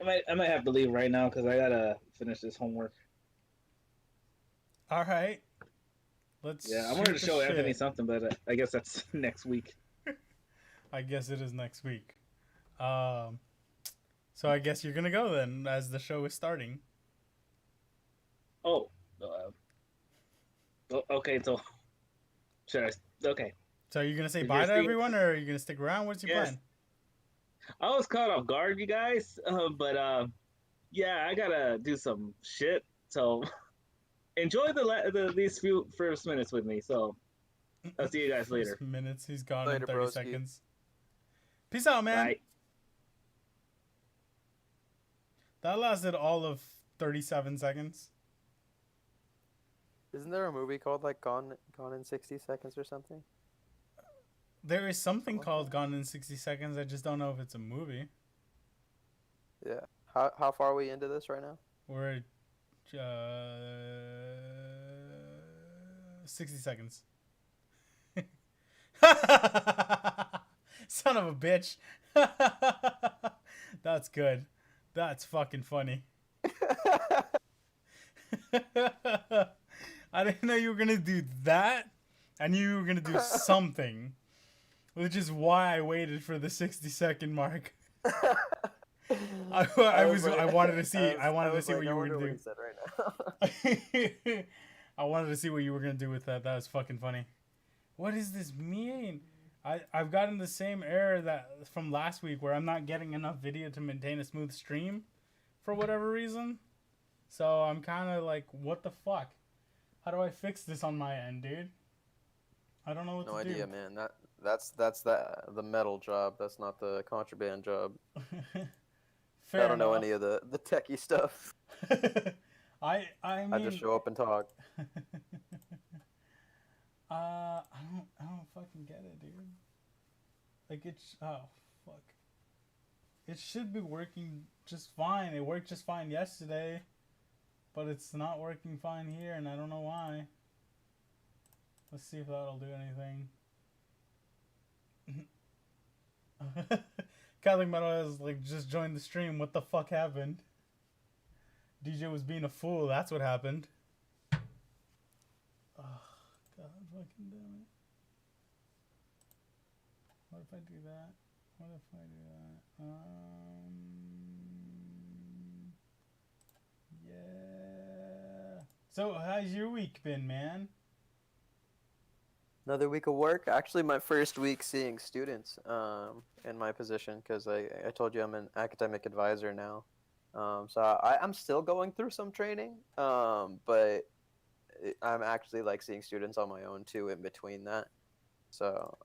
I might have to leave right now because I gotta finish this homework. All right, Yeah, let's I wanted shoot to the show Anthony shit. something, but I guess that's next week. I guess it is next week. Um, so I guess you're gonna go then, as the show is starting. Oh, okay. So should I? Okay. So you're gonna say Did you bye to see it? everyone, or are you gonna stick around? What's your Yes. plan? I was caught off guard, you guys. But yeah, I gotta do some shit. So enjoy these few first minutes with me. So I'll see you guys First later. minutes, he's gone in Later, 30 broski. seconds. Peace out, man. Bye. That lasted all of 37 seconds. Isn't there a movie called like Gone in 60 Seconds or something? There is something Something called like that. Gone in 60 Seconds. I just don't know if it's a movie. Yeah. How far are we into this right now? We're 60 seconds. Son of a bitch. That's good. That's fucking funny. I didn't know you were gonna do that. I knew you were gonna do something, which is why I waited for the 60-second mark. I wanted to see what I you were wonder gonna what do. he said right now. I wanted to see what you were gonna do with that. That was fucking funny. What does this mean? I've gotten the same error that from last week where I'm not getting enough video to maintain a smooth stream for whatever reason. So I'm kind of like, what the fuck? How do I fix this on my end, dude? I don't know what No to do. idea, man. That's the metal job. That's not the contraband job. I Fair don't know enough. any of the techie stuff. I I just mean, show up and talk. I don't fucking get it, dude. Like it's fuck. It should be working just fine. It worked just fine yesterday, but it's not working fine here, and I don't know why. Let's see if that'll do anything. Catholicmtlhd has like just joined the stream. What the fuck happened? DJ was being a fool. That's what happened. Oh, God fucking damn it. What if I do that? What if I do that? Yeah. So, how's your week been, man? Another week of work. Actually, my first week seeing students in my position because I told you I'm an academic advisor now. So I'm still going through some training, but I'm actually like seeing students on my own too in between that. So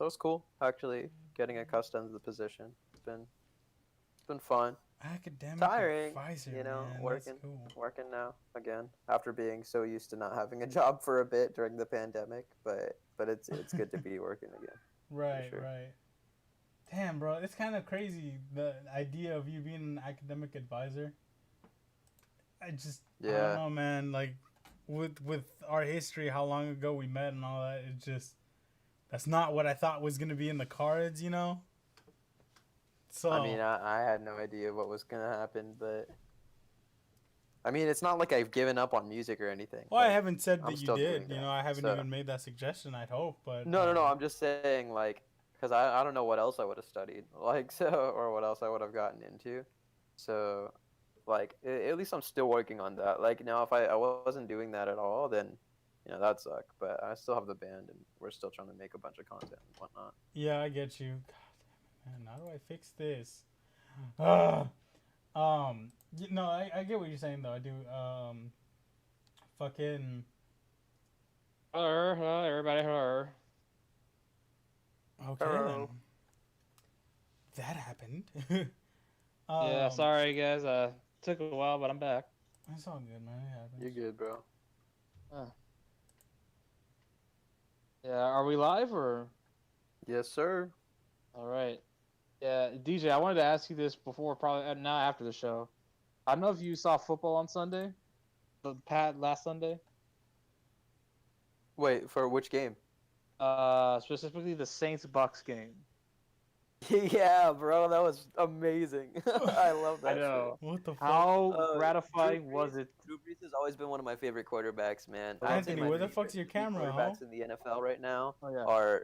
it's cool actually getting accustomed to the position. It's been fun. Academic Tiring, advisor, you know, man. That's working cool. working now again after being so used to not having a job for a bit during the pandemic, but it's good to be working again for Right, sure. right. Damn, bro. It's kind of crazy, the idea of you being an academic advisor. I don't Yeah. know, man. Like, with our history, how long ago we met and all that, it just, that's not what I thought was going to be in the cards, you know? I mean, So, I had no idea what was gonna happen, but I mean, it's not like I've given up on music or anything. well, I Like, haven't said I'm that you still doing did. You that. know, I haven't So even made that suggestion, I'd hope. But, no, I'm just saying like, because I don't know what else I would have studied, like so, or what else I would have gotten into. So, like, at least I'm still working on that. Like now, if I wasn't doing that at all, then that'd suck. But I still have the band, and we're still trying to make a bunch of content and whatnot. yeah, I get you. God damn it, man. How do I fix this? Uh, no, I get what you're saying, though. I do. Fucking. Hello, everybody. Hello. Okay, then. Hello. That happened. Yeah, um, sorry guys. Took a while, but I'm back. it's all good, man. It You happens. good, bro? Uh, yeah, are we live or? Yes, sir. All right. Yeah, DJ, I wanted to ask you this before, probably now after the show. I don't know if you saw football on Sunday, the Pat last Sunday. Wait, for which game? Specifically the Saints Bucks game. Yeah, bro, that was amazing. I love that I know. What the fuck? How Uh, gratifying Drew was Brees, it? Drew Brees has always been one of my favorite quarterbacks, man. I love I'd say Anthony, my where the Drew Brees. fuck's favorite your three camera, ho? quarterbacks in the NFL right now Oh yeah. are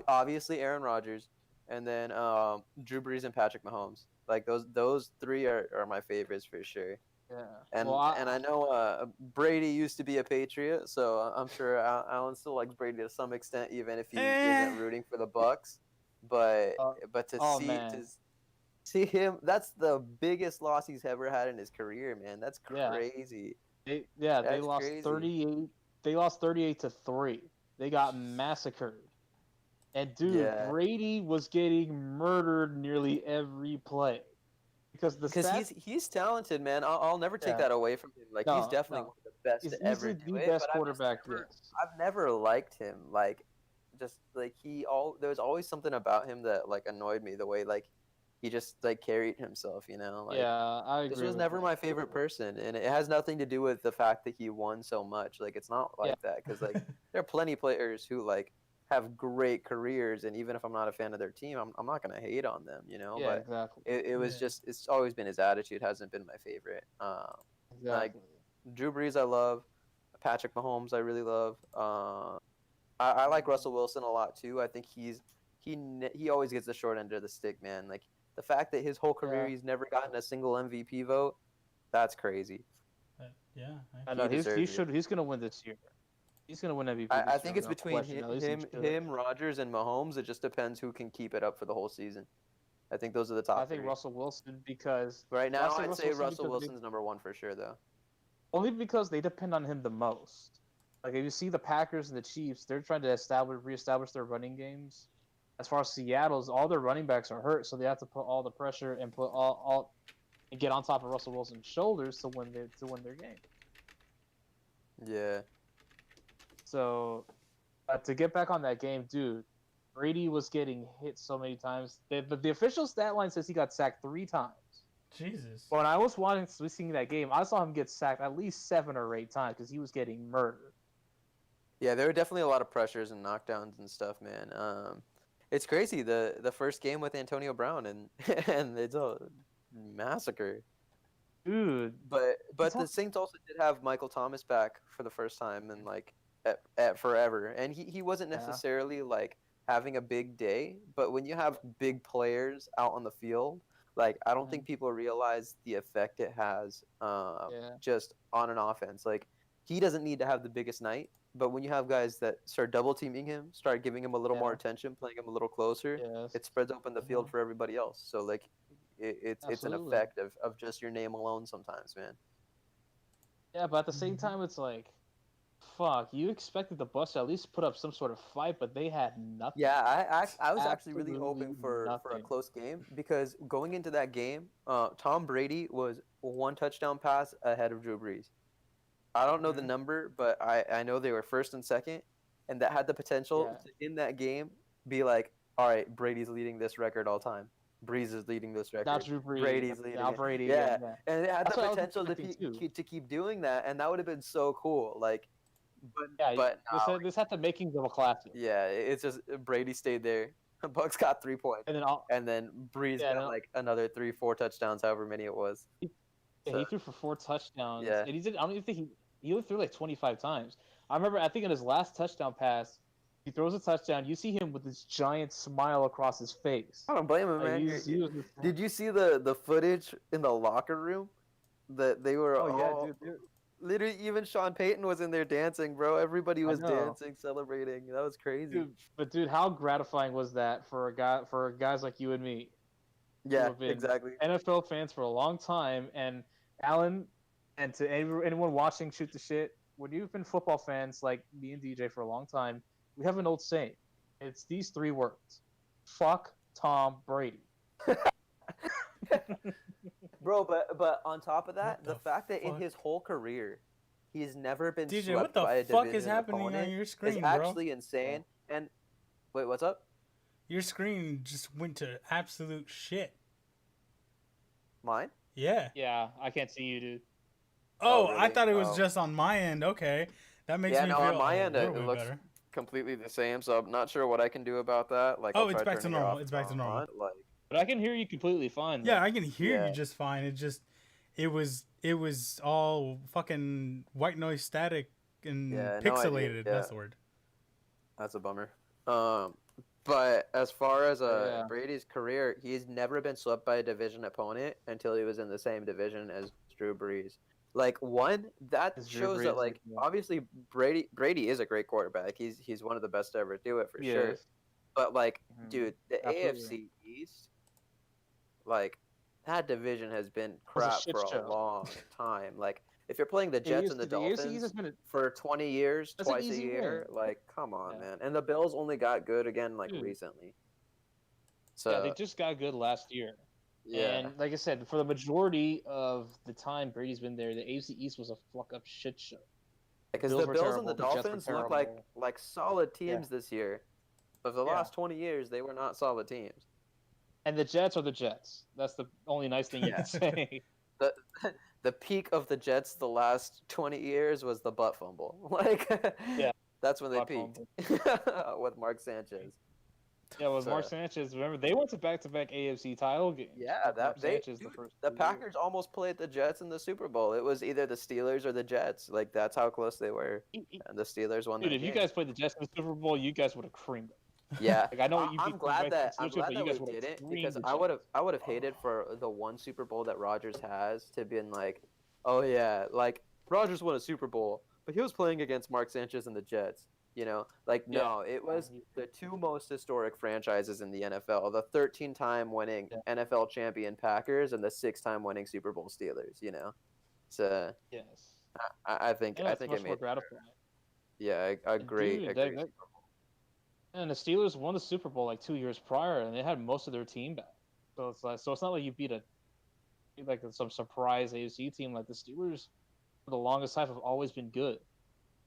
obviously Aaron Rodgers, and then Drew Brees and Patrick Mahomes. Like those three are my favorites for sure. Yeah. And Well, and I know Brady used to be a Patriot, so I'm sure Alan still likes Brady to some extent, even if he Eh. isn't rooting for the Bucks. But uh, but to oh see man. see him, that's the biggest loss he's ever had in his career, man. That's Yeah. crazy. They That's lost crazy. 38. They lost 38-3. They got massacred. And dude, Yeah, Brady was getting murdered nearly every play because the because stats. he's talented, man. I'll never take Yeah. that away from him. Like he's No, definitely no. one of the best He's to ever easily do the it. best But quarterback. Yes. I've never liked him. Like just like there was always something about him that like annoyed me. The way like he just like carried himself, you know. Like Yeah, I this agree was with never that. my favorite person, and it has nothing to do with the fact that he won so much. Like it's not Yeah. like that because like there are plenty of players who like have great careers, and even if I'm not a fan of their team, I'm not gonna hate on them, you know. Yeah, But exactly. it was Yeah. just it's always been his attitude hasn't been my favorite. Like Exactly. Drew Brees, I love. Patrick Mahomes, I really love. I like Russell Wilson a lot too. I think he always gets the short end of the stick, man. Like the fact that his whole career Yeah. he's never gotten a single MVP vote, that's crazy. Yeah. I He know deserves it. he's gonna win this year. He's gonna win MVP I this think year. it's No between question. At least he should. him, Rogers, and Mahomes. It just depends who can keep it up for the whole season. I think those are the top I think three. Russell Wilson because Right I now, say I'd say Wilson Russell because Wilson's number one for sure, though. only because they depend on him the most. Like if you see the Packers and the Chiefs, they're trying to reestablish their running games. As far as Seattle's, all their running backs are hurt, so they have to put all the pressure and put all and get on top of Russell Wilson's shoulders to win their game. Yeah. So to get back on that game, dude, Brady was getting hit so many times. The official stat line says he got sacked 3 times. Jesus. But when I was seeing that game, I saw him get sacked at least 7 or 8 times because he was getting murdered. Yeah, there were definitely a lot of pressures and knockdowns and stuff, man. It's crazy the first game with Antonio Brown and and it's a massacre. Dude, But the Saints also did have Michael Thomas back for the first time in like at forever, and he wasn't Yeah. necessarily like having a big day, but when you have big players out on the field, like I don't think people realize the effect it has Yeah. just on an offense. Like he doesn't need to have the biggest night, but when you have guys that start double teaming him, start giving him a little more Yeah. attention, playing him a little closer, Yes. it spreads open the field for everybody else. So like it's an Absolutely. effect of just your name alone sometimes, man. Yeah, but at the same time, it's like, fuck, you expected the Bucks to at least put up some sort of fight, but they had nothing. Yeah, I was actually really hoping Absolutely for a nothing. close game because going into that game, Tom Brady was 1 touchdown pass ahead of Drew Brees. I don't know the number, but I know they were first and second, and that had the potential to, in that game, be like, all right, Brady's leading this record all time. Brees is leading this record. Now Drew Brees. Brady's leading Now it. Brady. Yeah. Yeah. And it had That's the what I was potential expecting, to keep doing that, and that would have been so cool. Like, Yeah, but nah, this had the makings of a classic. yeah, it's just Brady stayed there. Bucks got 3 points, And then Brees Yeah, got no. like another 3-4 touchdowns, however many it was. he So, threw for 4 touchdowns. Yeah. And he did. I don't even think he only threw like 25 times. I remember. I think in his last touchdown pass, he throws a touchdown. You see him with this giant smile across his face. I don't blame him, Like, man. he was just- Did you see the footage in the locker room? That they were Oh yeah, all dude. literally even Sean Payton was in there dancing, bro. Everybody was know. dancing, celebrating. That was crazy. Dude, how gratifying was that for guys like you and me? Yeah, have been exactly. NFL fans for a long time, and Alan, and to anyone watching Shoot the Shit, when you've been football fans like me and DJ for a long time, we have an old saying. It's these 3 words: "Fuck Tom Brady." Bro, but on top of that, What the the fact that in fuck? his whole career, he's never been DJ, swept what by a the fuck is division happening opponent on your is screen, bro? actually insane. And wait, what's up? Your screen just went to absolute shit. Mine? Yeah. Yeah, I can't see you, dude. Oh, Oh, I really? thought it was Oh. just on my end. Okay, that makes Yeah, me no, feel on my a end, it little bit looks better. completely the same, so I'm not sure what I can do about that. Like, Oh, I'll it's try back to turning it normal. off It's and back to normal. on. Like, But I can hear you completely fine. Yeah, though. I can hear Yeah. you just fine. It was all fucking white noise static and Yeah, no idea. pixelated. Yeah. That's the word. that's a bummer. But as far as Yeah. Brady's career, he's never been swept by a division opponent until he was in the same division as Drew Brees. Like that It's Drew shows that Brees, like yeah. obviously Brady is a great quarterback. He's one of the best to ever do it for sure. Yes. But like, Mhm. dude, the Absolutely. AFC East, like that division has been Was a crap shit for a show. long time. Like if you're playing the Jets and the AFC East Dolphins has been a, for 20 years, that's an twice a easy year, win. like come on, Yeah. man. And the Bills only got good again like Dude. recently. Yeah, they So just got good last year. yeah, And like I said, for the majority of the time Brady's been there, the AFC East was a fuck up shit show. because Bills the were Bills and the terrible, the Jets were Dolphins look like terrible. solid teams this year. But the Yeah. last 20 years, they were not solid teams. And the Jets are the Jets. That's the only nice thing you Yeah. can say. The peak of the Jets the last 20 years was the butt fumble. Like, Yeah. that's when they Butt peaked with Mark Sanchez. Yeah, with So- Mark Sanchez. Remember, they went to back AFC title games. Yeah, with that Mark Sanchez dude, the first the 2 Packers years. almost played the Jets in the Super Bowl. It was either the Steelers or the Jets. Like that's how close they were, and the Steelers won Dude, that if you game. guys played the Jets in the Super Bowl, you guys would have creamed them. Yeah, Like I know you I'm beat glad the that Steelers, but you guys we would've did it creamed because the I would have hated for the one Super Bowl that Rodgers has to be like, oh yeah, like Rodgers won a Super Bowl, but he was playing against Mark Sanchez and the Jets. You know, like no, it was the two most historic franchises in the NFL: the 13-time winning NFL champion Packers and the 6-time winning Super Bowl Steelers. You know, so Yes. I think Yeah, it's it much made more gratifying. yeah a great Dude, a great that- And the Steelers won the Super Bowl like 2 years prior, and they had most of their team back. So it's not like you beat some surprise AFC team. Like the Steelers, for the longest time, have always been good.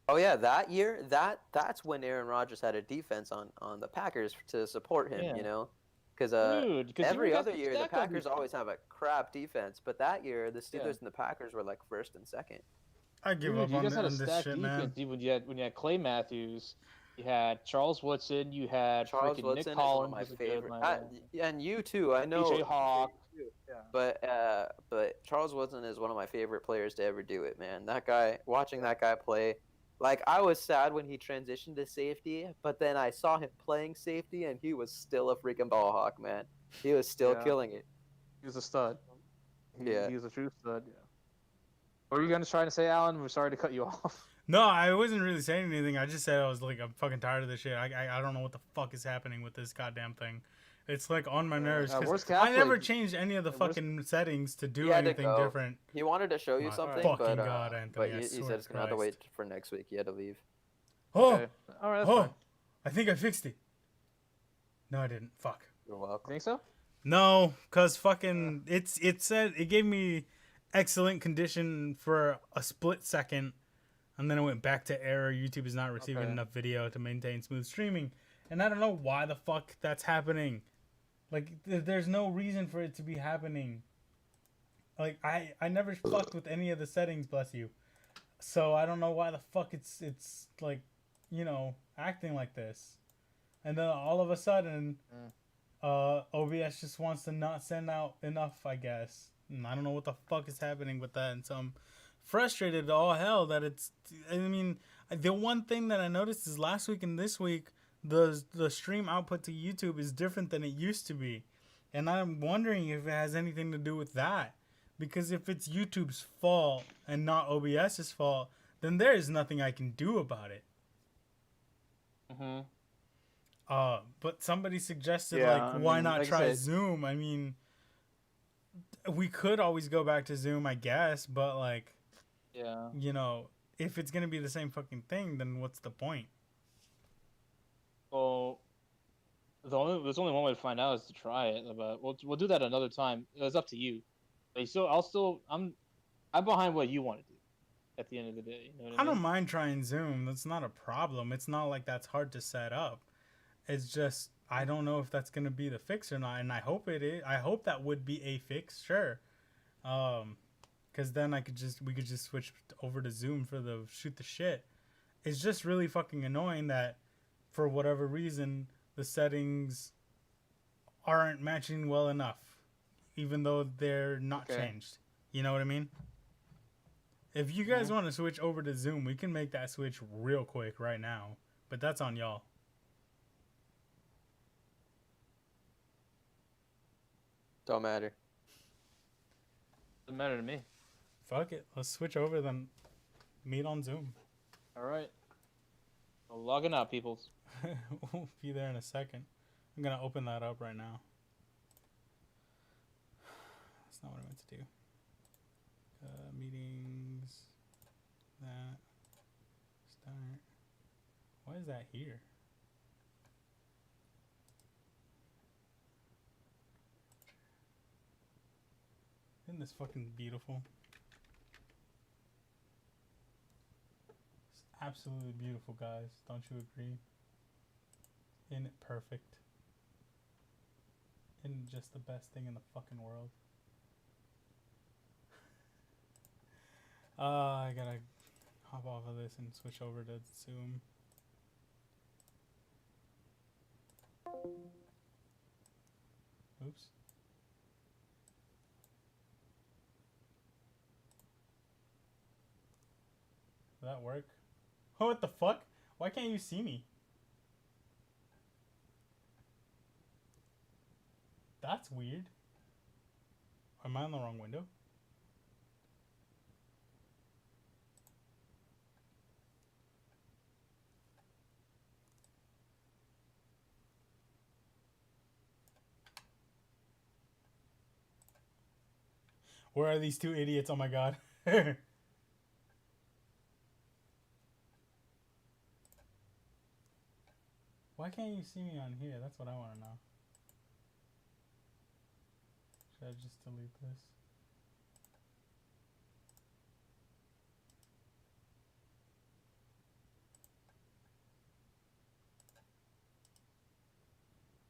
Oh yeah, that year that's when Aaron Rodgers had a defense on the Packers to support him. Yeah. You know, because Dude, every other year the Packers always have a crap defense, but that year the Steelers and the Packers were like first and second. I give Dude, up you on, guys had a on this stacked shit, defense. man. When you had Clay Matthews, you had Charles Woodson, you had Charles freaking Woodson Nick Collins, is one of my was a favorite, good and you too. I know DJ Hawk. Yeah. But Charles Woodson is one of my favorite players to ever do it, man. That guy, watching that guy play, like I was sad when he transitioned to safety, but then I saw him playing safety, and he was still a freaking ball hawk, man. He was still killing it. He was a stud. He was a true stud. Yeah. What were you gonna try to say, Alan? We're sorry to cut you off. No, I wasn't really saying anything. I just said I was like, I'm fucking tired of this shit. I don't know what the fuck is happening with this goddamn thing. It's like on my nerves. 'Cause where's I never Catholic? changed any of the fucking settings to do He had to anything go. different. He wanted to show you My something, fucking but God, Anthony, I he swear said it's to gonna have to wait Christ. for next week. He had to leave. Oh, Okay. All right, that's oh, fine. I think I fixed it. No, I didn't. Fuck. You're You welcome. think so? No, cause fucking it said it gave me excellent condition for a split second, and then it went back to error. YouTube is not receiving enough video to maintain smooth streaming, and I don't know why the fuck that's happening. Like, there's no reason for it to be happening. Like, I never fucked with any of the settings, bless you. So I don't know why the fuck it's like, you know, acting like this, and then all of a sudden. OBS just wants to not send out enough, I guess. And I don't know what the fuck is happening with that. And so I'm frustrated to all hell that it's... I mean, the one thing that I noticed is last week and this week, the stream output to YouTube is different than it used to be. And I'm wondering if it has anything to do with that. Because if it's YouTube's fault and not OBS's fault, then there is nothing I can do about it. Mm-hmm. But somebody suggested, Yeah, why not like I try said- Zoom? I mean, we could always go back to Zoom, I guess, but, like, Yeah. you know, if it's going to be the same fucking thing, then what's the point? Well, there's only one way to find out is to try it, but we'll do that another time. It's up to you. But I'm behind what you want to do. At the end of the day, you know what I I don't mean? mind trying Zoom. That's not a problem. It's not like that's hard to set up. It's just, I don't know if that's going to be the fix or not, and I hope it is. I hope that would be a fix, sure. Because then we could just switch over to Zoom for the shoot the shit. It's just really fucking annoying that for whatever reason, the settings aren't matching well enough, even though they're not changed. You know what I mean? If you guys want to switch over to Zoom, we can make that switch real quick right now. But that's on y'all. Don't matter. Doesn't matter to me. Fuck it. Let's switch over then. Meet on Zoom. All right. I'm logging out, peoples. We'll be there in a second. I'm going to open that up right now. That's not what I meant to do. Meetings. That. Start. Why is that here? Isn't this fucking beautiful? It's absolutely beautiful, guys. Don't you agree? Isn't it perfect? Isn't it just the best thing in the fucking world? I gotta hop off of this and switch over to Zoom. Oops. Did that work? Oh, what the fuck? Why can't you see me? That's weird. Am I in the wrong window? Where are these two idiots? Oh my god. Why can't you see me on here? That's what I want to know. Should I just delete this?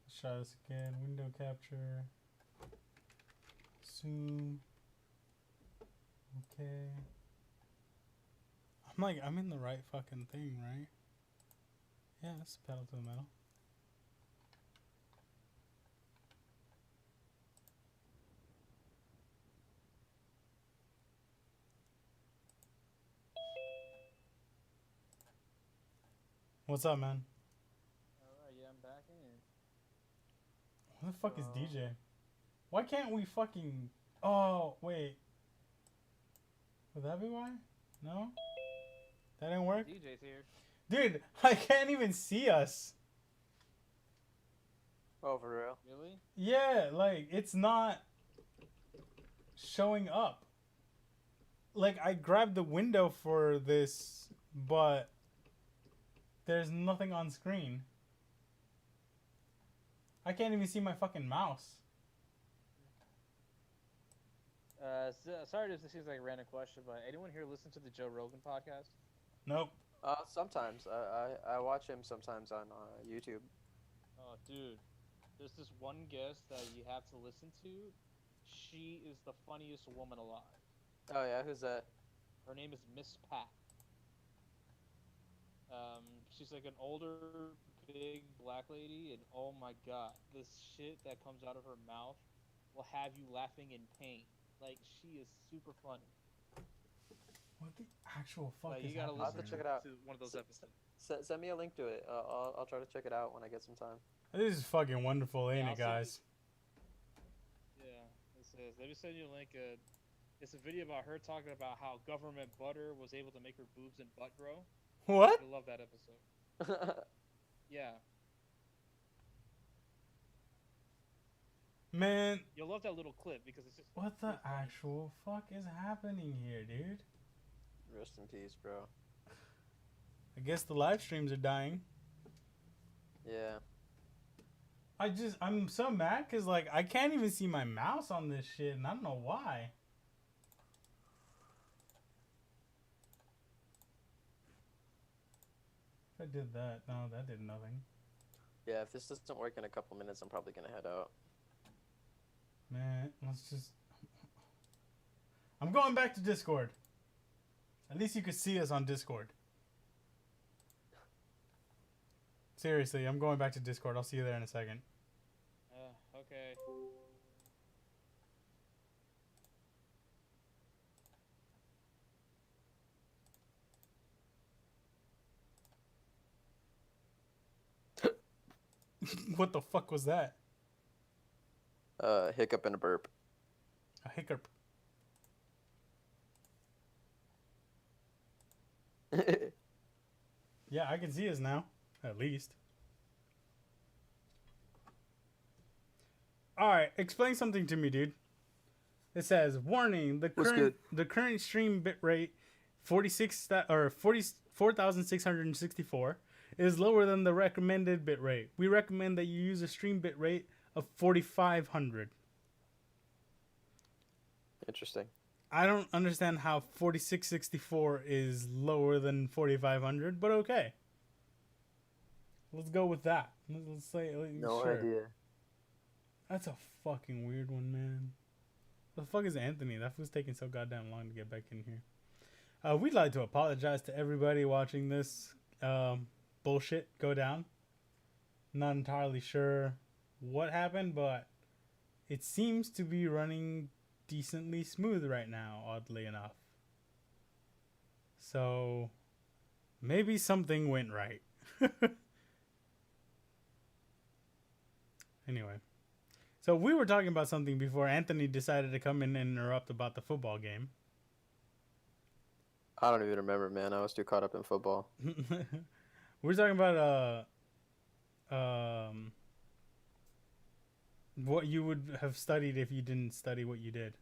Let's try this again. Window capture. Zoom. Okay. I'm in the right fucking thing, right? Yeah, that's pedal to the metal. What's up, man? Alright, yeah, I'm back in. Where the fuck is DJ? Why can't we fucking... Oh, wait. Would that be why? No? That didn't work? DJ's here. Dude, I can't even see us. Oh, for real? Really? Yeah, like, it's not showing up. Like, I grabbed the window for this, but there's nothing on screen. I can't even see my fucking mouse. Sorry if this seems like a random question, but anyone here listen to the Joe Rogan podcast? Nope. Sometimes. I watch him sometimes on YouTube. Oh, dude. There's this one guest that you have to listen to. She is the funniest woman alive. Oh, yeah? Who's that? Her name is Miss Pat. She's like an older, big black lady, and oh my god, this shit that comes out of her mouth will have you laughing in pain. Like, she is super funny. What the actual fuck Like, is you gotta happening? I'll have to listen check it out. to one of those episodes. Send me a link to it. I'll try to check it out when I get some time. This is fucking wonderful, ain't Yeah, it, I'll guys? Yeah, it says. Let me send you a link. It's a video about her talking about how government butter was able to make her boobs and butt grow. What? I love that episode. Yeah. Man, You'll love that little clip because it's just... what the actual fuck is happening here, dude? Rest in peace, bro. I guess the live streams are dying. Yeah. I'm so mad because, like, I can't even see my mouse on this shit, and I don't know why. If I did that, no, that did nothing. Yeah, if this doesn't work in a couple minutes, I'm probably gonna head out. Man, let's just... I'm going back to Discord. At least you could see us on Discord. Seriously, I'm going back to Discord. I'll see you there in a second. Okay. What the fuck was that? Hiccup and a burp. A hiccup. Yeah, I can see us now, at least. All right, explain something to me, dude. It says, "Warning: the current stream bitrate 44,664 is lower than the recommended bitrate. We recommend that you use a stream bitrate of 4,500." Interesting. I don't understand how 4664 is lower than 4,500, but okay. Let's go with that. Let's say No sure. idea. That's a fucking weird one, man. The fuck is Anthony? That was taking so goddamn long to get back in here. We'd like to apologize to everybody watching this bullshit go down. Not entirely sure what happened, but it seems to be running decently smooth right now, oddly enough. So maybe something went right. Anyway. So we were talking about something before Anthony decided to come in and interrupt about the football game. I don't even remember, man. I was too caught up in football. We're talking about what you would have studied if you didn't study what you did.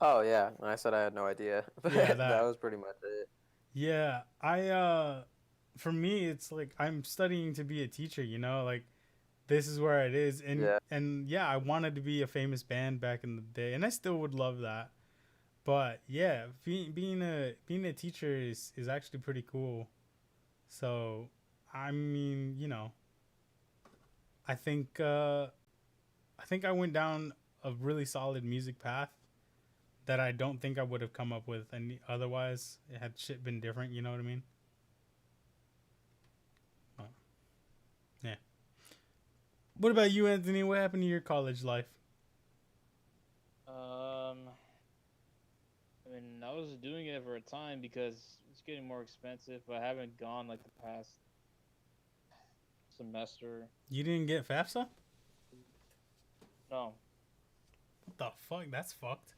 Oh yeah, and I said I had no idea. Yeah, that was pretty much it. Yeah, for me it's like I'm studying to be a teacher, you know, like this is where it is, and yeah, I wanted to be a famous band back in the day, and I still would love that. But yeah, being a teacher is actually pretty cool. So, I mean, you know, I think I went down a really solid music path that I don't think I would have come up with any otherwise. It had shit been different, you know what I mean? Oh. Yeah. What about you, Anthony? What happened to your college life? I mean, I was doing it for a time because it's getting more expensive, but I haven't gone like the past semester. You didn't get FAFSA? No. What the fuck? That's fucked.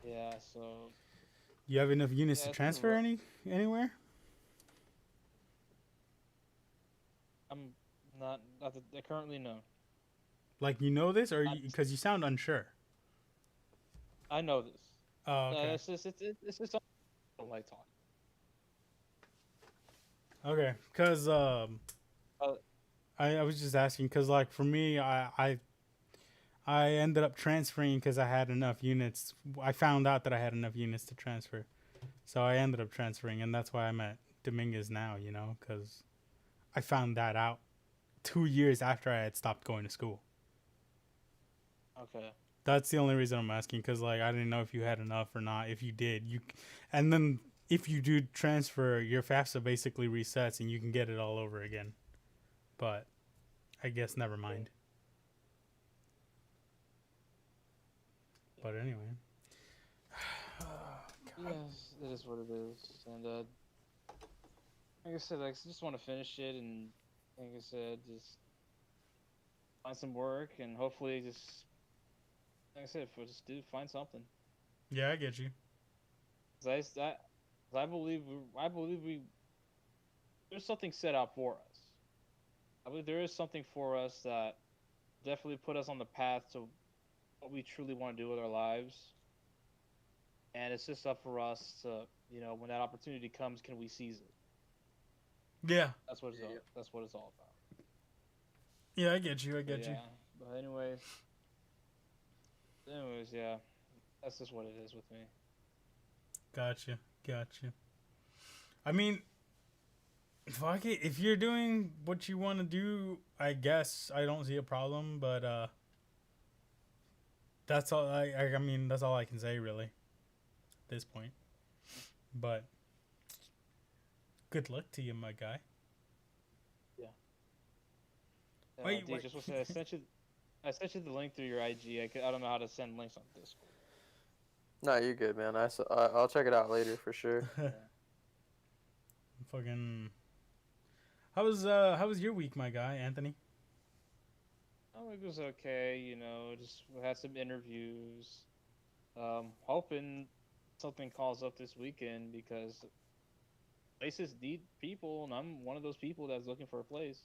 Yeah, so... You have enough units to transfer anywhere? I'm not currently, no. Like, you know this, or because you sound unsure? I know this. Oh, okay. It's just I don't like talking. Okay, because I was just asking because, like, for me, I ended up transferring because I had enough units. I found out that I had enough units to transfer, so I ended up transferring, and that's why I'm at Dominguez now. You know, because I found that out 2 years after I had stopped going to school. Okay. That's the only reason I'm asking, because like I didn't know if you had enough or not. If you did, and then if you do transfer, your FAFSA basically resets and you can get it all over again. But I guess never mind. But anyway. Yes, it is what it is. And like I said, I just want to finish it, and like I said, just find some work, and hopefully just, like I said, find something. Yeah, I get you. I believe there's something set out for us. I believe there is something for us that definitely put us on the path to what we truly want to do with our lives. And it's just up for us to, you know, when that opportunity comes, can we seize it? Yeah. That's what it's all about. Yeah, I get you. I get you. But anyways, yeah, that's just what it is with me. Gotcha. I mean, fuck it. If you're doing what you want to do, I guess I don't see a problem. But that's all. I mean, that's all I can say really. At this point. But good luck to you, my guy. Wait, D, just want to say, I sent you the link through your IG. I don't know how to send links on Discord. No, you're good, man. I'll check it out later for sure. Fucking. How was your week, my guy, Anthony? Oh, it was okay. Just had some interviews. Hoping something calls up this weekend because places need people, and I'm one of those people that's looking for a place.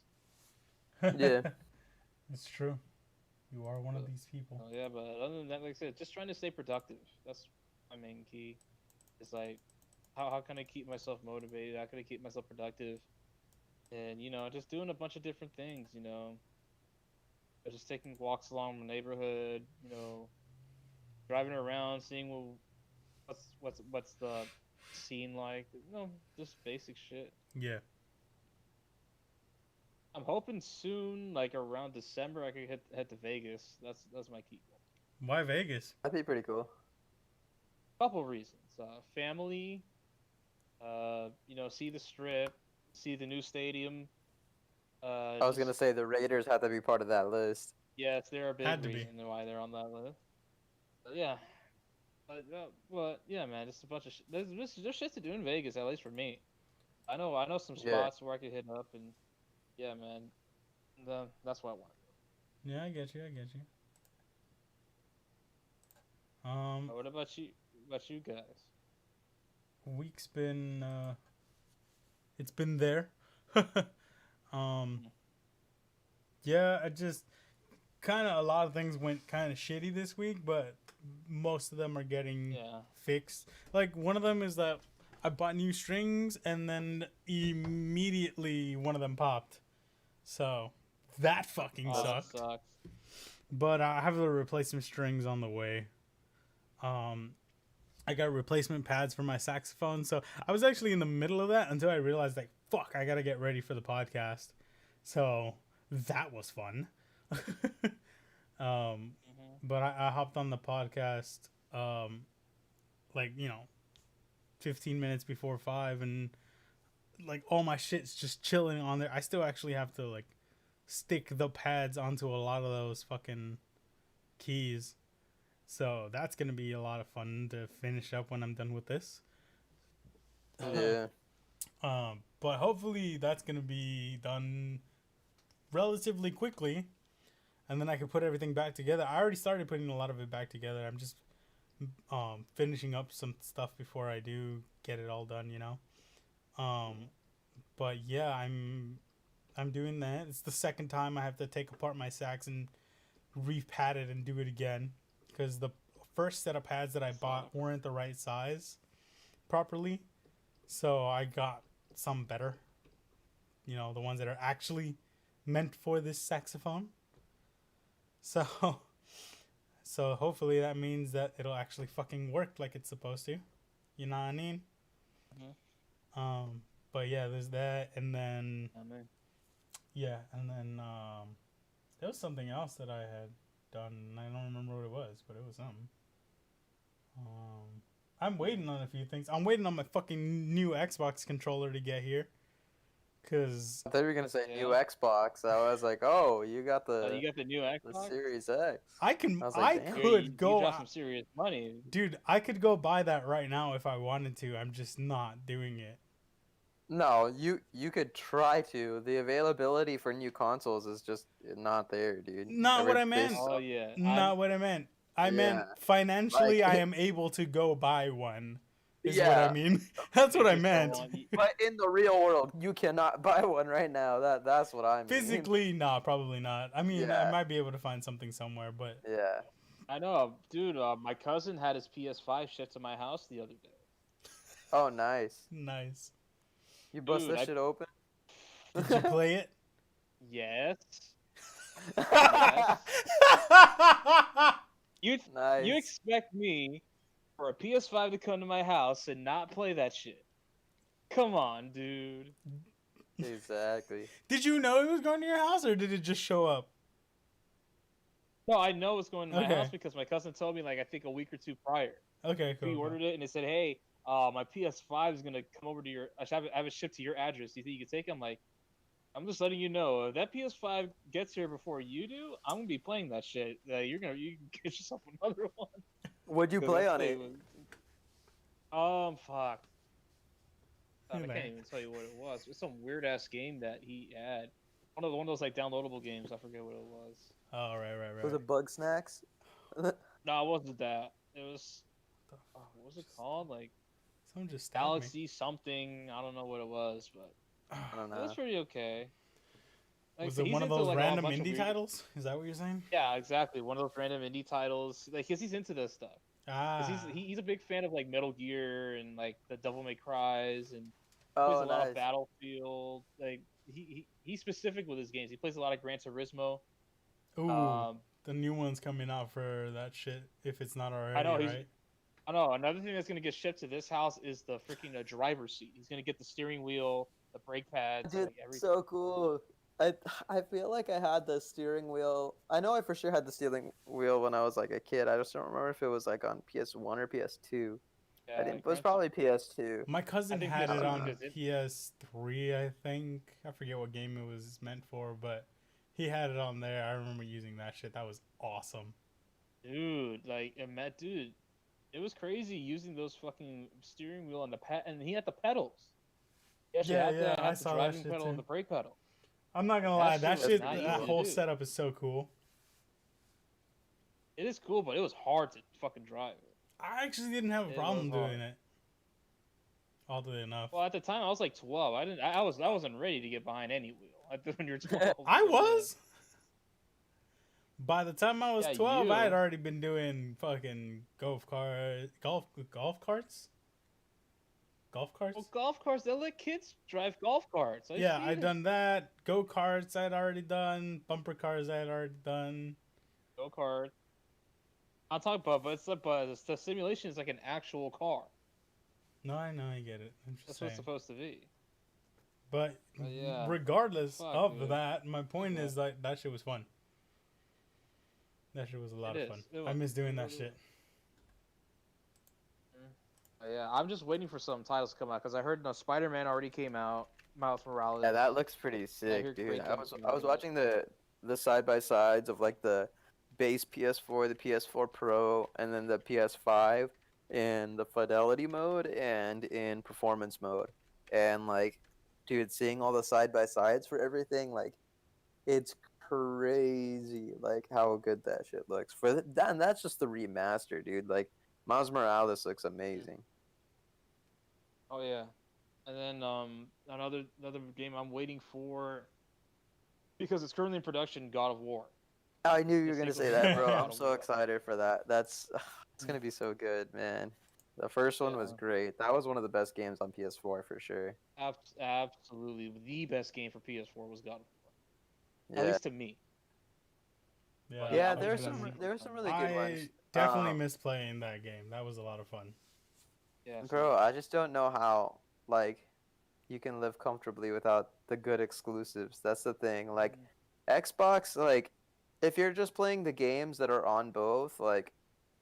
Yeah. It's true. You are one of these people. Oh, yeah, but other than that, like I said, just trying to stay productive. That's my main key. It's like, how can I keep myself motivated? How can I keep myself productive? And, just doing a bunch of different things, just taking walks along the neighborhood, driving around, seeing what's the scene like, just basic shit. Yeah. I'm hoping soon, like around December, I could head to Vegas. That's my key goal. Why Vegas? That'd be pretty cool. Couple reasons. Family, see the Strip, see the new stadium. I was gonna say the Raiders have to be part of that list. Yes, they're a big Had to be. reason why they're on that list. Yeah. But yeah, man, just a bunch of there's shit to do in Vegas, at least for me. I know some spots where I could hit up, and yeah, man, that's what I want. Yeah, I get you. What about you? What you guys? Week's been it's been there. Yeah, I just kind of a lot of things went kind of shitty this week, but most of them are getting fixed. Like one of them is that I bought new strings and then immediately one of them popped. So that fucking sucked. That sucks. But I have to replace some strings on the way. I got replacement pads for my saxophone, so I was actually in the middle of that until I realized, like, fuck, I gotta get ready for the podcast. So that was fun. But I hopped on the podcast, 15 minutes before 5, and like all my shit's just chilling on there. I still actually have to like stick the pads onto a lot of those fucking keys. So that's going to be a lot of fun to finish up when I'm done with this. Yeah. But hopefully that's going to be done relatively quickly. And then I can put everything back together. I already started putting a lot of it back together. I'm just finishing up some stuff before I do get it all done, But yeah, I'm doing that. It's the second time I have to take apart my sax and repad it and do it again. Because the first set of pads that I bought weren't the right size properly. So I got some better. The ones that are actually meant for this saxophone. So hopefully that means that it'll actually fucking work like it's supposed to. You know what I mean? Mm-hmm. But yeah, there's that. And then... Yeah, there was something else that I had done. I don't remember what it was, but it was something. I'm waiting on a few things. I'm waiting on my fucking new Xbox controller to get here. Cause I thought you were gonna say new Xbox. I was like, oh, you got the new Xbox? the Series X. I could go. You dropped some serious money, dude. I could go buy that right now if I wanted to. I'm just not doing it. No, you could try to. The availability for new consoles is just not there, dude. Not what I meant. Oh yeah. Not what I meant. I meant financially, I am able to go buy one. Is what I mean. That's what I meant. But in the real world, you cannot buy one right now. That's what I mean. Physically, nah, probably not. I mean, I might be able to find something somewhere, but yeah. I know, dude. My cousin had his PS5 shipped to my house the other day. Oh, nice. Nice. You bust that shit open? Did you play it? Yes. Nice. You expect me for a PS5 to come to my house and not play that shit? Come on, dude. Exactly. Did you know it was going to your house, or did it just show up? No, I know it's going to my house because my cousin told me, like, I think a week or two prior. Okay, cool. He ordered it and it said, hey, my PS5 is going to come over to your... I have it shipped to your address. Do you think you can take it? I'm like, I'm just letting you know, if that PS5 gets here before you do, I'm gonna be playing that shit. You can get yourself another one. What'd you 'Cause play that on it? thing fuck. I You're can't like, even tell you what it was. It's some weird ass game that he had. One of those like downloadable games. I forget what it was. oh, right. Was it Bug Snacks? No, it wasn't that. It was what was it called? Like Someone just stabbed me. Galaxy something. I don't know what it was, but I don't it was know. pretty okay. Like, Was so it he's one of into, those like, a random bunch of indie weird- titles? Is that what you're saying? Yeah, exactly. One of those random indie titles. Like, 'cause he's into this stuff. 'Cause Ah. he's a big fan of like Metal Gear and like the Devil May Cries, and plays Oh, a lot nice. of Battlefield. Like he's specific with his games. He plays a lot of Gran Turismo. Ooh, the new one's coming out for that shit, if it's not already, I know he's. right? I know another thing that's gonna get shipped to this house is the freaking driver's seat. He's gonna get the steering wheel, the brake pads, Dude, like everything. so cool. I feel like I had the steering wheel. I know I for sure had the steering wheel when I was like a kid. I just don't remember if it was like on PS1 or PS2. Yeah, I didn't. It Gran was probably PS2. My cousin I think had PS2 it on because it- PS3, I think. I forget what game it was meant for, but he had it on there. I remember using that shit. That was awesome. Dude, like, dude, it was crazy using those fucking steering wheel and and he had the pedals. He actually had Yeah, I the saw that driving shit pedal and too. the brake pedal. I'm not gonna That lie, shit that was shit, not that easy to whole do. setup is so cool. It is cool, but it was hard to fucking drive it. I actually didn't have a It problem was hard. doing it. Oddly enough. Well, at the time I was like 12. I wasn't ready to get behind any wheel when you're 12. I was. By the time I was Yeah, 12, I had you. already been doing fucking golf carts. Golf carts? Well, golf carts, they let kids drive golf carts. Yeah, I'd done that. Go karts, I'd already done. Bumper cars, I'd already done. Go kart. I'm talking about, the simulation is like an actual car. No, I know, I get it. I'm just That's saying. what it's supposed to be. But yeah. regardless Fuck, of dude. that, my point Yeah. is that shit was fun. That shit was a lot It of is. fun. It I was. miss doing It that really shit. Yeah, I'm just waiting for some titles to come out because I heard Spider-Man already came out. Miles Morales. Yeah, that looks pretty heard sick, dude. great I things was about it. watching the side by sides of like the base PS4, the PS4 Pro, and then the PS5 in the fidelity mode and in performance mode. And like, dude, seeing all the side by sides for everything, like, it's crazy, like how good that shit looks. And that's just the remaster, dude. Like, Miles Morales looks amazing. Oh yeah, and then another game I'm waiting for because it's currently in production. God of War. I knew you were The gonna sequel say to that, bro. God I'm of so War. excited for that. It's gonna be so good, man. The first one was Yeah. great. That was one of the best games on PS4 for sure. Absolutely, the best game for PS4 was God of War. At Yeah, least to me. Yeah, yeah. I'm There were gonna some see- really good ones. I definitely Um, miss playing that game. That was a lot of fun. Yeah, Bro, I just don't know how like you can live comfortably without the good exclusives. That's the thing. Like Xbox, like if you're just playing the games that are on both, like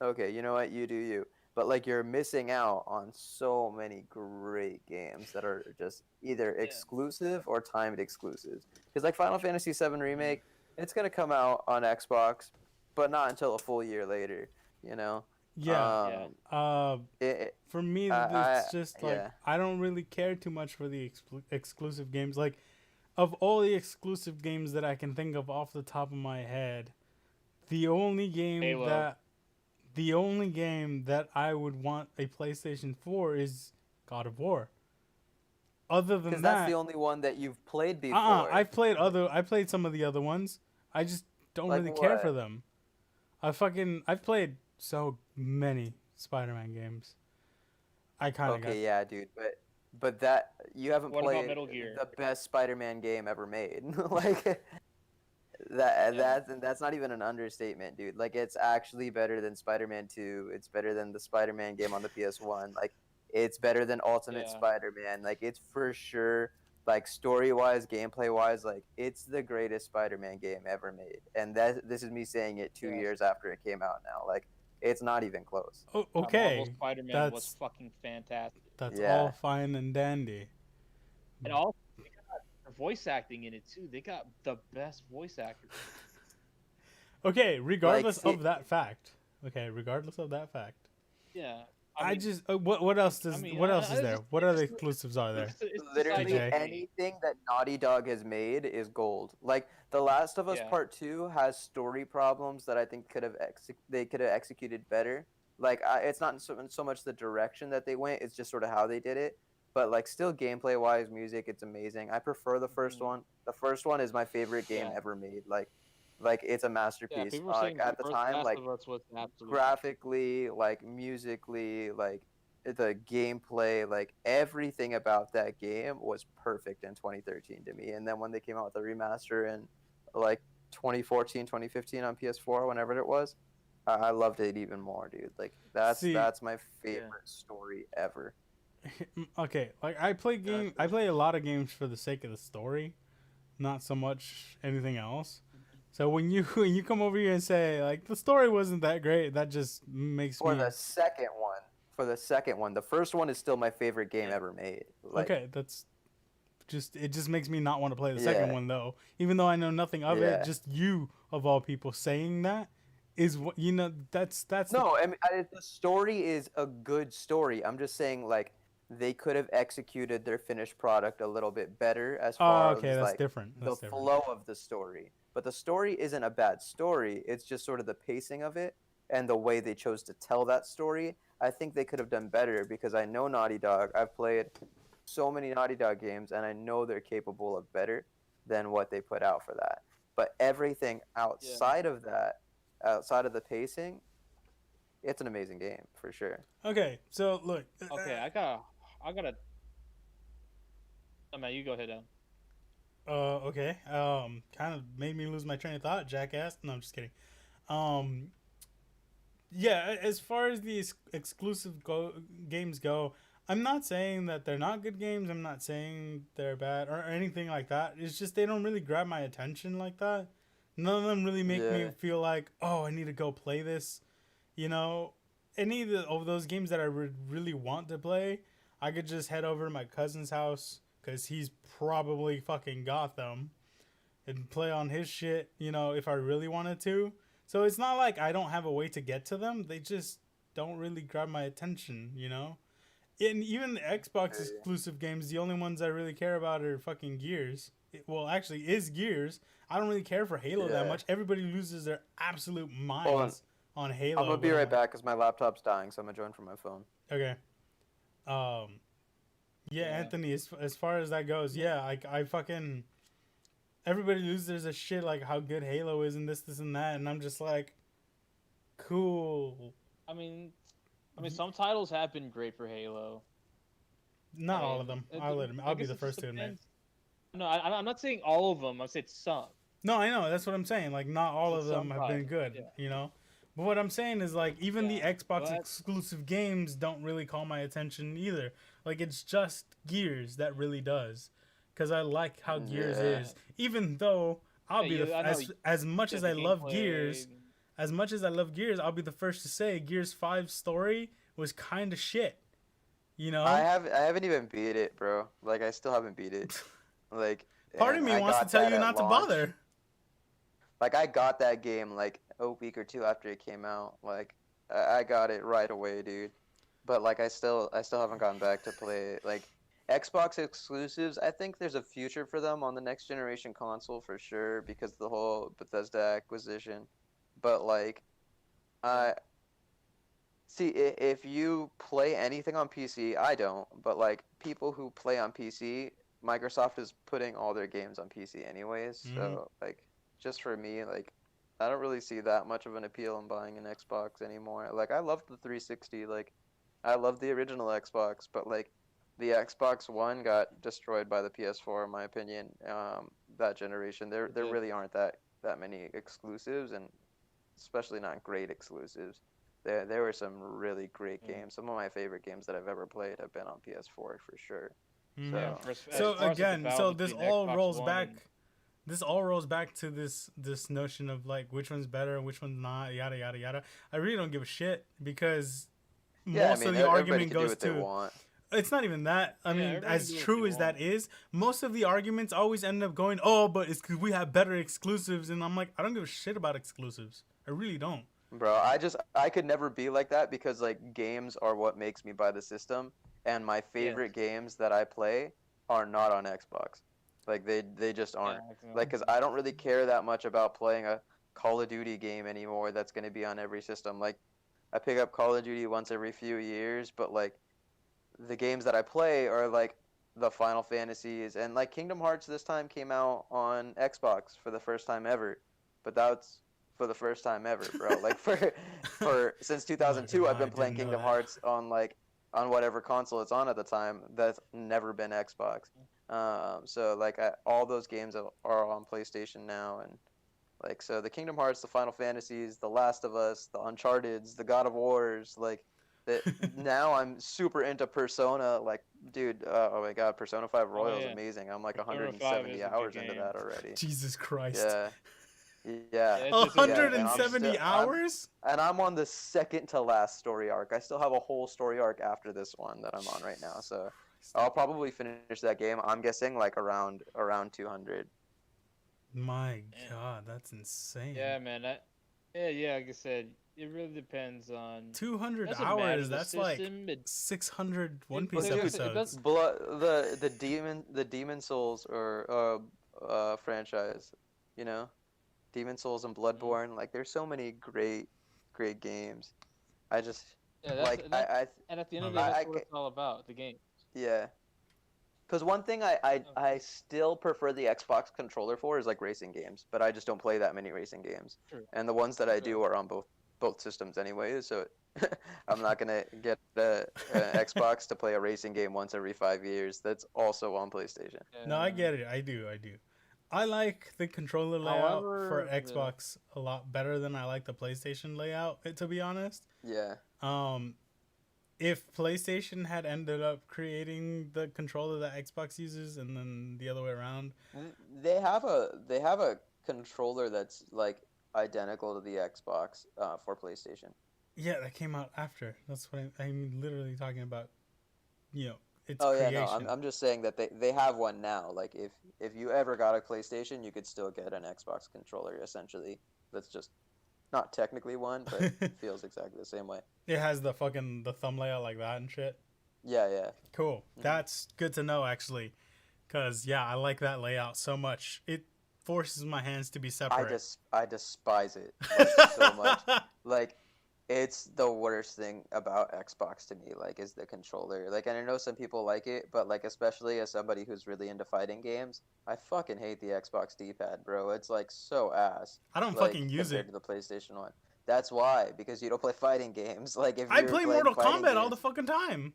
okay, you know what, you do you. But like you're missing out on so many great games that are just either exclusive or timed exclusives. Because like Final Fantasy VII Remake, it's gonna come out on Xbox, but not until a full year later. You know. Yeah. It, For me, it's just like yeah. I don't really care too much for the exclusive games. Like, of all the exclusive games that I can think of off the top of my head, the only game Halo. that I would want a PlayStation 4 is God of War. Other than Because that, that's the only one that you've played before. I played some of the other ones. I just don't Like really care what? for them. I've played so many Spider-Man games. I kind of Okay, yeah, dude, but that you haven't What about played Metal Gear? the best Spider-Man game ever made. Like that's not even an understatement, dude. Like it's actually better than Spider-Man 2. It's better than the Spider-Man game on the PS1. Like it's better than Ultimate Yeah. Spider-Man. Like it's for sure like story-wise, gameplay-wise, like it's the greatest Spider-Man game ever made. And this is me saying it 2 Yes. years after it came out now. Like it's not even close. Oh, Marvel okay, Spider-Man was fucking fantastic. that's Yeah. all fine and dandy. And also, we got voice acting in it too. They got the best voice actors. Okay, regardless see- of that fact. Okay, regardless of that fact. Yeah. I just what else does what else is there? What other just- exclusives are there? It's Literally TJ. anything that Naughty Dog has made is gold. Like The Last of Us Yeah. Part 2 has story problems that I think could have executed better. Like it's not so much the direction that they went, it's just sort of how they did it. But like still gameplay wise, music, it's amazing. I prefer the first one. The first one is my favorite game ever made. Like it's a masterpiece. people were Like saying at the time, Last like of Us was absolute. graphically, like musically, like the gameplay, like everything about that game was perfect in 2013 to me. And then when they came out with the remaster in like 2014, 2015 on PS4, whenever it was, I loved it even more, dude. Like that's my favorite story ever. Okay, like I play a lot of games for the sake of the story, not so much anything else. So when you come over here and say like the story wasn't that great, that just makes For me the second one, the first one is still my favorite game ever made. Like, okay. That's it just makes me not want to play the second one though, even though I know nothing of it. Just you of all people saying that is what That's no. I mean, the story is a good story. I'm just saying like they could have executed their finished product a little bit better as far as that's like different. That's the different. flow of the story. But the story isn't a bad story. It's just sort of the pacing of it and the way they chose to tell that story. I think they could have done better because I know Naughty Dog. I've played so many Naughty Dog games and I know they're capable of better than what they put out for that. But everything outside of that, outside of the pacing, it's an amazing game for sure. Okay, so look. Okay, I gotta. Oh man, you go ahead, Adam. Okay. Kind of made me lose my train of thought, jackass. No, I'm just kidding. Yeah, as far as these exclusive games go, I'm not saying that they're not good games. I'm not saying they're bad or anything like that. It's just they don't really grab my attention like that. None of them really make me feel like, oh, I need to go play this. You know, any of those games that I really want to play, I could just head over to my cousin's house because he's probably fucking got them and play on his shit, if I really wanted to. So it's not like I don't have a way to get to them. They just don't really grab my attention, And even the Xbox exclusive games, the only ones I really care about are fucking Gears. Well, actually, is Gears. I don't really care for Halo that much. Everybody loses their absolute minds on Halo. I'm going to be right back because my laptop's dying, so I'm going to join from my phone. Okay. Yeah, Anthony, as far as that goes, I fucking... Everybody loses their shit like how good Halo is and this and that, and I'm just like, cool. I mean, some titles have been great for Halo. Not all of them. I'll be the first to admit. No, I'm not saying all of them. I said some. No, I know. That's what I'm saying. Like, not all of them have been good, But what I'm saying is, like, even the Xbox exclusive games don't really call my attention either. Like, it's just Gears that really does. Because I like how Gears is. Even though I'll be as much as I love Gears, I'll be the first to say Gears 5 story was kind of shit. I haven't even beat it, bro. Like, I still haven't beat it. Like, part of me wants to tell you not to bother. Like, I got that game like a week or two after it came out. Like, I got it right away, dude. But like, I still haven't gone back to play it. Like, Xbox exclusives, I think there's a future for them on the next generation console for sure because of the whole Bethesda acquisition. But like, see, if you play anything on PC, I don't. But like, people who play on PC, Microsoft is putting all their games on PC anyways. Mm-hmm. So like, just for me, like, I don't really see that much of an appeal in buying an Xbox anymore. Like, I love the 360. Like, I love the original Xbox, but like, the Xbox One got destroyed by the PS4, in my opinion. That generation, there really aren't that many exclusives, and especially not great exclusives. There were some really great games. Some of my favorite games that I've ever played have been on PS4 for sure. Mm-hmm. So again, this all rolls back. This all rolls back to this notion of like which one's better, which one's not, yada yada yada. I really don't give a shit because most of the argument goes to it's not even that. I Yeah, mean, everyone as can do what true they as that want. is, most of the arguments always end up going, "Oh, but it's because we have better exclusives," and I'm like, I don't give a shit about exclusives. I really don't. Bro, I could never be like that because like games are what makes me buy the system, and my favorite games that I play are not on Xbox. Like they just aren't. Like, cause I don't really care that much about playing a Call of Duty game anymore. That's gonna be on every system. Like, I pick up Call of Duty once every few years, but like the games that I play are like the Final Fantasies and like Kingdom Hearts this time came out on Xbox for the first time ever. But that's for the first time ever, bro. Like for since 2002 I've been playing Kingdom Hearts on like on whatever console it's on at the time. That's never been Xbox. So like all those games are on PlayStation now, and like so the Kingdom Hearts, the Final Fantasies, the Last of Us, the Uncharted's, the God of Wars, like that. Now I'm super into Persona. Like, dude, oh my God, Persona 5 Royal is amazing. I'm like Persona 5 170 is a good hours into game. that already. Jesus Christ. Yeah. Yeah. It's just a- 170 hours? And I'm on the second to last story arc. I still have a whole story arc after this one that I'm on right now. So I'll probably finish that game. I'm guessing like around 200. My God, that's insane. Yeah, man. Yeah, like I said, it really depends on 200 doesn't matter hours. the That's like system, 600 One Piece Dude, episodes. The Demon Souls or franchise, you know, Demon Souls and Bloodborne. Like, there's so many great games. I just and at the end of the day, that's what it's all about, the game. Yeah. Because one thing I still prefer the Xbox controller for is like racing games, but I just don't play that many racing games. True. And the ones that I do are on both systems anyway, so I'm not gonna get an Xbox to play a racing game once every 5 years. That's also on PlayStation. Yeah. No, I get it. I do. I like the controller layout for Xbox a lot better than I like the PlayStation layout, to be honest. Yeah. If PlayStation had ended up creating the controller that Xbox uses and then the other way around, they have a controller that's like identical to the Xbox for PlayStation. Yeah, that came out after. That's what I'm literally talking about. You know, it's creation. Yeah, no, I'm just saying that they have one now. Like if you ever got a PlayStation, you could still get an Xbox controller essentially. That's just not technically one, but it feels exactly the same way. It has the thumb layout like that and shit. Yeah. Cool. Mm-hmm. That's good to know, actually. Because, yeah, I like that layout so much. It forces my hands to be separate. I despise it like, so much. Like, it's the worst thing about Xbox to me, like, is the controller. Like, and I know some people like it, but, like, especially as somebody who's really into fighting games, I fucking hate the Xbox D-pad, bro. It's, like, so ass. I don't fucking use it. Compared to the PlayStation 1. That's why, because you don't play fighting games. Like, if I play Mortal Kombat all the fucking time.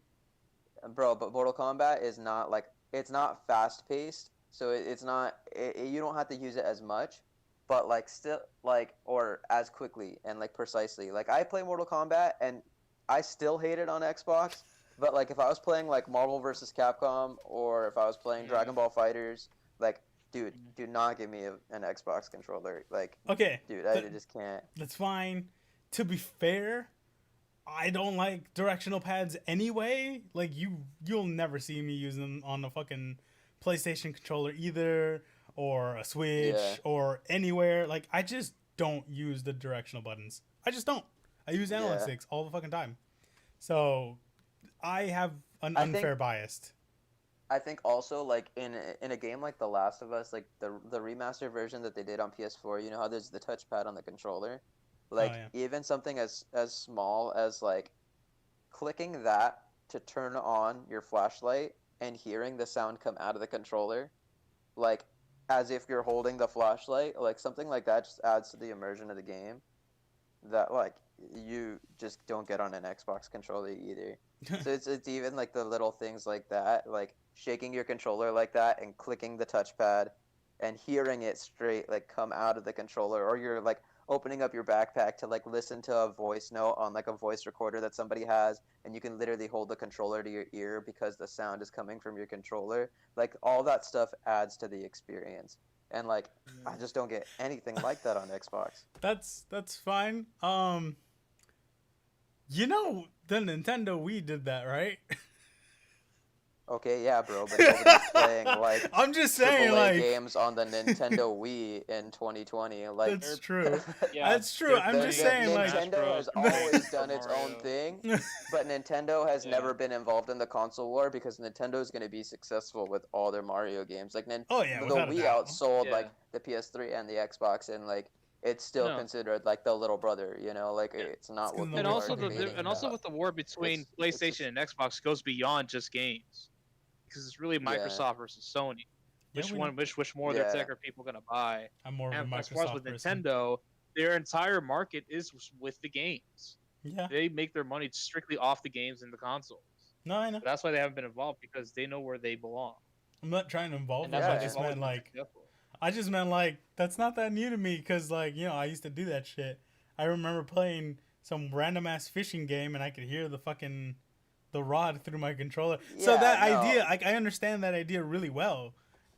Bro, but Mortal Kombat is not, like, it's not fast-paced, so it's not, you don't have to use it as much. But, like, still, like, or as quickly and, like, precisely. Like, I play Mortal Kombat, and I still hate it on Xbox. But, like, if I was playing, like, Marvel vs. Capcom, or if I was playing Dragon Ball FighterZ, like, dude, do not give me an Xbox controller. Like, okay, dude, I just can't. That's fine. To be fair, I don't like directional pads anyway. Like, you'll never see me using them on a fucking PlayStation controller either, or a Switch, or anywhere. Like, I just don't use the directional buttons. I just don't. I use analog sticks all the fucking time. So, I have an unfair bias. I think also, like, in a game like The Last of Us, like, the remastered version that they did on PS4, you know how there's the touchpad on the controller? Like, even something as small as, like, clicking that to turn on your flashlight and hearing the sound come out of the controller, like, as if you're holding the flashlight, like, something like that just adds to the immersion of the game that, like, you just don't get on an Xbox controller either. So it's even, like, the little things like that, like, shaking your controller like that and clicking the touchpad and hearing it straight, like, come out of the controller, or you're, like, opening up your backpack to, like, listen to a voice note on, like, a voice recorder that somebody has, and you can literally hold the controller to your ear because the sound is coming from your controller. Like, all that stuff adds to the experience. And, like, I just don't get anything like that on Xbox. That's fine. You know, the Nintendo Wii did that, right? Okay, yeah, bro, but nobody's playing like I'm just saying, AAA like, games on the Nintendo Wii in 2020. Like, that's true. Yeah, That's true. they're I'm the, just the saying, like, Smash Nintendo Bros. has playing always for done its own Mario. thing, but Nintendo has Yeah. never been involved in the console war because Nintendo is going to be successful with all their Mario games. Like, oh yeah, the without a Wii doubt. outsold Yeah. like the PS3 and the Xbox, and like it's still No. considered like the little brother. You know, like it's not 'cause what no And people one's are also fucking debating and also about. with the war between It's PlayStation just- and Xbox goes beyond just games, because it's really Yeah. Microsoft versus Sony. Yeah, Which more of their Yeah. tech are people gonna buy? I'm more of a And as far as Microsoft with person. Nintendo, their entire market is with the games. Yeah. They make their money strictly off the games and the consoles. No, I know. But that's why they haven't been involved, because they know where they belong. I'm not trying to involve And them. that's I why just they've always meant been like, successful. that's not that new to me because like I used to do that shit. I remember playing some random ass fishing game and I could hear the rod through my controller. So Yeah, that no. idea, I understand that idea really well.